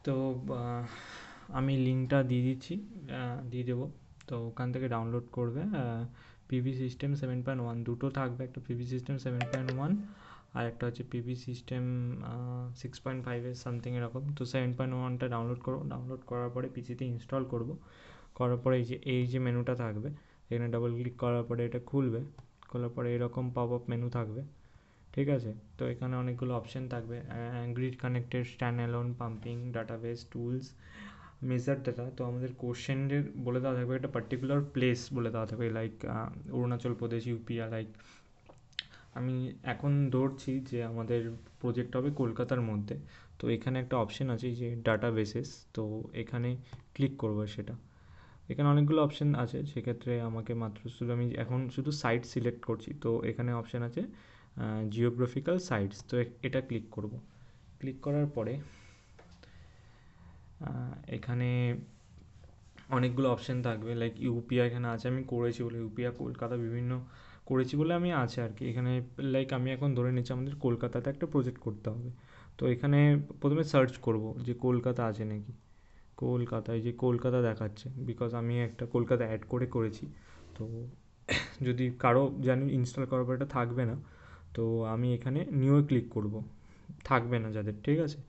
তো আমি লিঙ্কটা দিয়ে দিচ্ছি, দিয়ে দেবো। তো ওখান থেকে ডাউনলোড করবে। পিভি সিস্টেম 7.1 দুটো থাকবে, একটা পিভি সিস্টেম 7.1 আর একটা হচ্ছে পিভি সিস্টেম 6.5 সামথিং এরকম। তো 7.1টা ডাউনলোড করো, ডাউনলোড করার পরে পিসিতে ইনস্টল করবো। করার পরে এই যে মেনুটা থাকবে, এখানে ডাবল ক্লিক করার পরে এটা খুলবে। খোলার পরে এরকম পপ আপ মেনু থাকবে, ঠিক আছে। তো এখানে অনেকগুলো অপশান থাকবে, grid connected, stand alone, pumping, database, tools, measure data. তো আমাদের কোশ্চেনের বলে দেওয়া থাকবে একটা পার্টিকুলার প্লেস বলে দেওয়া থাকবে, লাইক অরুণাচল প্রদেশ, ইউপিয়া। লাইক আমি এখন ধরছি যে আমাদের প্রজেক্ট হবে কলকাতার মধ্যে। তো এখানে একটা অপশান আছে যে ডাটা বেসেস, তো এখানে ক্লিক করবো সেটা। এখানে অনেকগুলো অপশান আছে, সেক্ষেত্রে আমাকে মাত্র শুধু আমি এখন শুধু সাইট সিলেক্ট করছি। তো এখানে অপশান আছে জিওগ্রাফিক্যাল সাইটস, তো এটা ক্লিক করব। ক্লিক করার পরে এখানে অনেকগুলো অপশান থাকবে, লাইক ইউপিআই এখানে আছে, আমি করেছি বলে ইউপিআই কলকাতা বিভিন্ন করেছি বলে আমি আছে আর কি এখানে। লাইক আমি এখন ধরে নিচ্ছি আমাদের কলকাতাতে একটা প্রজেক্ট করতে হবে। তো এখানে প্রথমে সার্চ করব যে কলকাতা আছে নাকি। কলকাতায় যে কলকাতা দেখাচ্ছে, বিকজ আমি একটা কলকাতা অ্যাড করেছি। তো যদি কারো জানি ইনস্টল করার পর এটা থাকবে না, তো আমি এখানে নিউয়ে ক্লিক করব, থাকবে না যাদের, ঠিক আছে।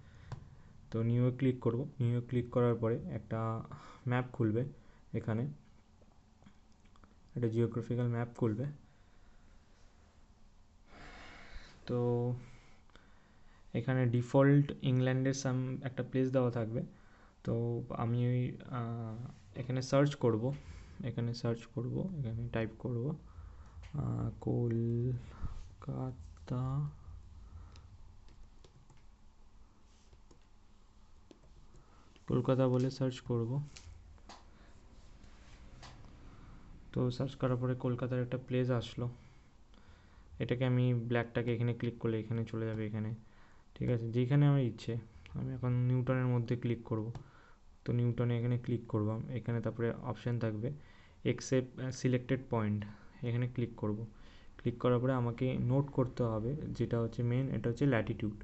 তো নিউয়ে ক্লিক করব, নিউয়ে ক্লিক করার পরে একটা ম্যাপ খুলবে। এখানে একটা জিওগ্রাফিক্যাল ম্যাপ খুলবে। তো এখানে ডিফল্ট ইংল্যান্ডের সাম একটা প্লেস দেওয়া থাকবে। তো আমি ওই এখানে সার্চ করব, এখানে টাইপ করব কলকাতা। কলকাতা বলে সার্চ করব। তো সার্চ করার পরে কলকাতার একটা প্লেস আসলো। এটাকে আমি ব্ল্যাকটাকে এখানে ক্লিক করলে এখানে চলে যাবে এখানে, ঠিক আছে। যেখানে আমার ইচ্ছে, আমি এখন নিউটনের মধ্যে ক্লিক করব। তো নিউটনে এখানে ক্লিক করলাম, এখানে তারপরে অপশান থাকবে এক্সেপ্ট সিলেক্টেড পয়েন্ট, এখানে ক্লিক করব। ক্লিক করার পরে আমাকে নোট করতে হবে, যেটা হচ্ছে মেন, এটা হচ্ছে ল্যাটিটিউড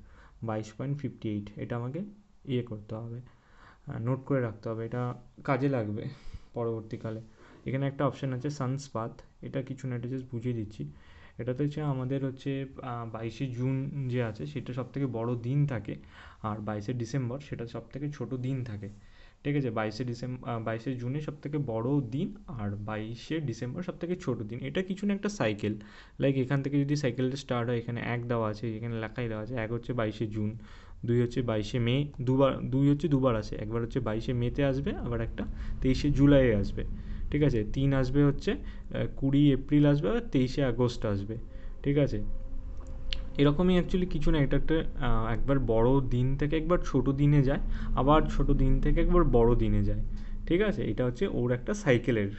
22.58, এটা আমাকে করতে হবে, নোট করে রাখতে হবে, এটা কাজে লাগবে পরবর্তীকালে। এখানে একটা অপশান আছে সানস্পাথ, এটা কিছু না, এটা জাস্ট বুঝিয়ে দিচ্ছি। এটাতে হচ্ছে আমাদের হচ্ছে 22শে জুন যে আছে সেটা সবথেকে বড় দিন থাকে, আর 22শে ডিসেম্বর সেটা সবথেকে ছোট দিন থাকে, ঠিক আছে। 22শে জুনে সবথেকে বড় দিন, আর 22শে ডিসেম্বর সবথেকে ছোট দিন। এটা কিছু না একটা সাইকেল, লাইক এখান থেকে যদি সাইকেলটা স্টার্ট হয়, এখানে এক দেওয়া আছে, এখানে লেখাই দেওয়া আছে, এক হচ্ছে 22শে জুন, দুই হচ্ছে 22শে মে, দুই হচ্ছে দুবার আসে, একবার হচ্ছে 22শে মেতে আসবে, আবার একটা 23শে জুলাইয়ে আসবে, ঠিক আছে। তিন আসবে হচ্ছে 20 এপ্রিল আসবে, আর 23শে আগস্ট আসবে, ঠিক আছে। এরকমই অ্যাকচুয়ালি কিছু না, এটা একটা একবার বড় দিন থেকে একবার ছোট দিনে যায়, আবার ছোট দিন থেকে একবার বড় দিনে যায়, ঠিক আছে। এটা হচ্ছে ওর একটা সাইকেলের,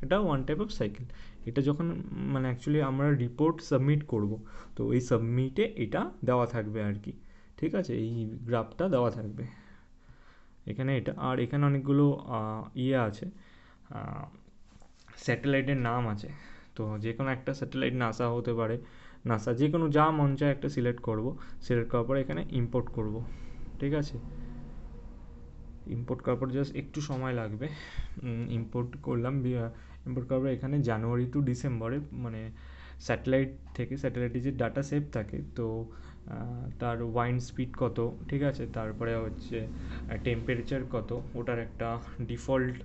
এটা ওয়ান টাইপ অফ সাইকেল। এটা যখন মানে অ্যাকচুয়ালি আমরা রিপোর্ট সাবমিট করব, তো এই সাবমিটে এটা দেওয়া থাকবে আর কি, ঠিক আছে। এই গ্রাফটা দেওয়া থাকবে এখানে এটা। আর এখানে অনেকগুলো আছে, স্যাটেলাইটের নাম আছে। তো যে কোনো একটা স্যাটেলাইট, নাসা হতে পারে, নাসা যে কোনো যা মন চায় একটা সিলেক্ট করব। সিলেক্ট করার পরে এখানে ইম্পোর্ট করব, ঠিক আছে। ইম্পোর্ট করার পর জাস্ট একটু সময় লাগবে। ইম্পোর্ট করলাম, ইম্পোর্ট করার পর এখানে জানুয়ারি টু ডিসেম্বরে মানে স্যাটেলাইট থেকে, স্যাটেলাইটে যে ডাটা সেভ থাকে, তো তার ওয়াইন্ড স্পিড কত, ঠিক আছে। তারপরে হচ্ছে টেম্পারেচার কত, ওটার একটা ডিফল্ট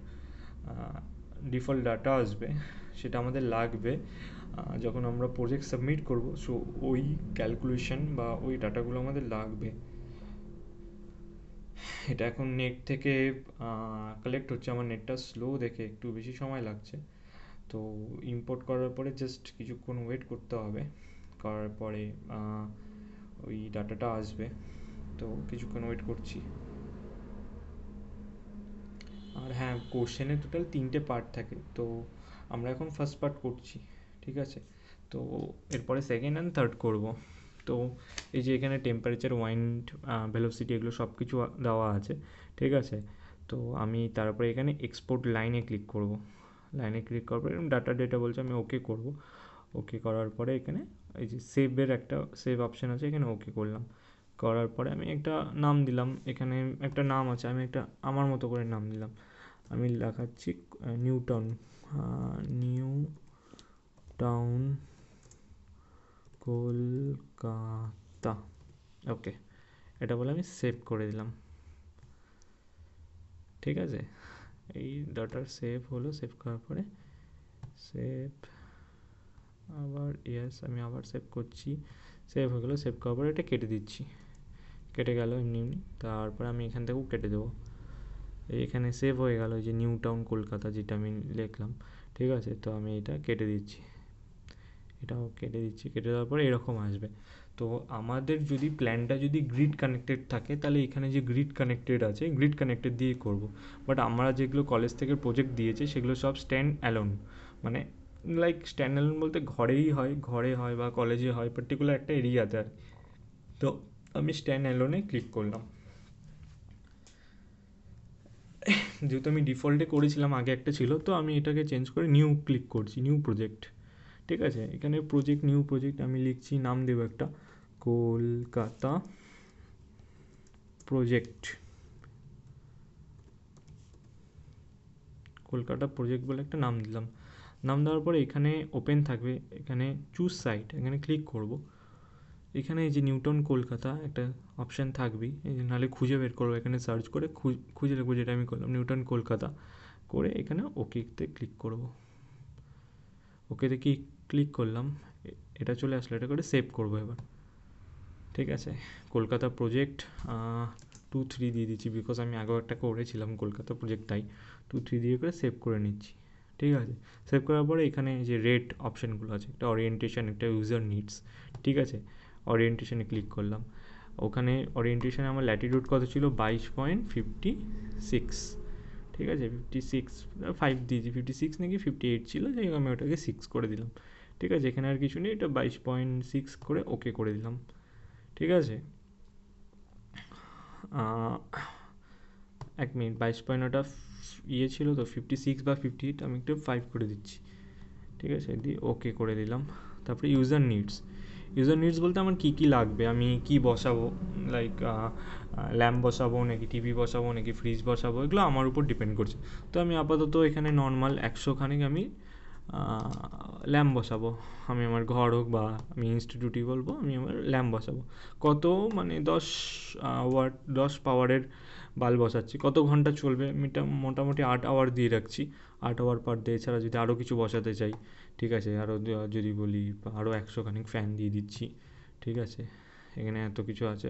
ডিফল্ট ডাটা আসবে, সেটা আমাদের লাগবে যখন আমরা প্রজেক্ট সাবমিট করব। সো ওই ক্যালকুলেশন বা ওই ডাটাগুলো আমাদের লাগবে। এটা এখন নেট থেকে কালেক্ট হচ্ছে, আমার নেটটা স্লো দেখে একটু বেশি সময় লাগছে। তো ইম্পোর্ট করার পরে জাস্ট কিছুক্ষণ ওয়েট করতে হবে, করার পরে ওই ডাটাটা আসবে। তো কিছুক্ষণ ওয়েট করছি। আর হ্যাঁ, কোশ্চেনে টোটাল 3টে পার্ট থাকে, তো আমরা এখন ফার্স্ট পার্ট করছি, ঠিক আছে। তো এরপরে সেকেন্ড অ্যান্ড থার্ড করব। তো এই যে এখানে টেম্পারেচার, ওয়াইন্ড ভেলোসিটি, এগুলো সব কিছু দেওয়া আছে, ঠিক আছে। তো আমি তারপরে এখানে এক্সপোর্ট লাইনে ক্লিক করব। লাইনে ক্লিক করার পরে ডাটা ডেটা বলছে, আমি ওকে করব। ওকে করার পরে এখানে এই যে সেভের একটা সেভ অপশান আছে, এখানে ওকে করলাম। করার পরে আমি একটা নাম দিলাম, এখানে একটা নাম আছে, আমি একটা আমার মতো করে নাম দিলাম। আমি লেখাচ্ছি নিউটাউন, নিউ টাউন কলকাতা। ওকে, এটা বলে আমি সেভ করে দিলাম। ঠিক আছে, এই ডাটা সেভ হলো। সেভ করার পরে সেভ, আবার ইয়েস, আমি আবার সেভ করছি। সেভ হয়ে গেলো। সেভ করার পরে এটা কেটে দিচ্ছি, কেটে গেল এমনি এমনি। তারপরে আমি এখান থেকেও কেটে দেবো। এখানে সেভ হয়ে গেল যে নিউ টাউন কলকাতা, যেটা আমি লিখলাম। ঠিক আছে, তো আমি এটা কেটে দিচ্ছি, এটাও কেটে দিচ্ছি। কেটে দেওয়ার পরে এরকম আসবে। তো আমাদের যদি প্ল্যানটা যদি গ্রিড কানেক্টেড থাকে, তাহলে এখানে যে গ্রিড কানেক্টেড আছে, গ্রিড কানেক্টেড দিয়ে করব। বাট আমরা যেগুলো কলেজ থেকে প্রজেক্ট দিয়েছে সেগুলো সব স্ট্যান্ড অ্যালোন, মানে লাইক স্ট্যান্ড অ্যালোন বলতে ঘরেই হয়, ঘরে হয় বা কলেজে হয়, পার্টিকুলার একটা এরিয়াতে আর। তো আমি স্ট্যান্ড অ্যালোনে ক্লিক করলাম। যেহেতু আমি ডিফল্টে করেছিলাম, আগে একটা ছিল, তো আমি এটাকে চেঞ্জ করে নিউ ক্লিক করছি, নিউ প্রজেক্ট। ঠিক আছে, এখানে প্রজেক্ট, নিউ প্রজেক্ট আমি লিখছি, নাম দেবো একটা কলকাতা প্রজেক্ট। কলকাতা প্রজেক্ট বলে একটা নাম দিলাম। নাম দেওয়ার পরে এখানে ওপেন থাকবে, এখানে চুজ সাইট, এখানে ক্লিক করব। এখানে এই যে নিউটন কলকাতা একটা অপশান থাকবেই, এই যে নাহলে খুঁজে বের করবো, এখানে সার্চ করে খুঁজে নেবো, যেটা আমি করলাম নিউটন কলকাতা করে এখানে ওকেতে ক্লিক করব। ওকেতে কি ক্লিক করলাম, এটা চলে আসলো, এটা করে সেভ করবো এবার। ঠিক আছে, কলকাতা প্রজেক্ট 2-3 দিয়ে দিচ্ছি, বিকজ আমি আগেও একটা করেছিলাম কলকাতা প্রজেক্টটাই। 2-3 দিয়ে করে সেভ করে নিচ্ছি। ঠিক আছে, সেভ করার পরে এখানে যে রেট অপশানগুলো আছে, একটা ওরিয়েন্টেশন, একটা ইউজার নিডস। ঠিক আছে, ওরিয়েন্টেশনে ক্লিক করলাম। ওখানে ওরিয়েন্টেশনে আমার ল্যাটিটিউড কত ছিল, 22.56। ঠিক আছে, 56.5 দিয়েছি, 56 নাকি 58 ছিল, যাই হোক আমি ওটাকে 6 করে দিলাম। ঠিক আছে, এখানে আর কিছু নেই, এটা 22.6 করে ওকে করে দিলাম। ঠিক আছে, 1 মিনিট, 22 ওটা ইয়ে ছিল তো 56 বা 58, আমি একটু 5 করে দিচ্ছি। ঠিক আছে, দিয়ে ওকে করে দিলাম। তারপরে ইউজার নিডস। ইউজার নিডস বলতে আমার কী কী লাগবে, আমি কি বসাবো, লাইক ল্যাম্প বসাবো নাকি টিভি বসাবো নাকি ফ্রিজ বসাবো, এগুলো আমার উপর ডিপেন্ড করছে। তো আমি আপাতত এখানে নর্মাল 100 খানিক আমি ল্যাম্প বসাবো। আমি আমার ঘর হোক বা আমি ইনস্টিটিউটই বলবো, আমি আমার ল্যাম্প বসাবো। কত, মানে 10 পাওয়ারের বাল্ব বসাচ্ছি, কত ঘন্টা চলবে, আমি মোটামুটি 8 আওয়ার দিয়ে রাখছি। 8 আওয়ার পার ডে। এছাড়া যদি আরও কিছু বসাতে চাই, ঠিক আছে, আরও যদি বলি আরও 100 খানিক ফ্যান দিয়ে দিচ্ছি। ঠিক আছে, এখানে এত কিছু আছে।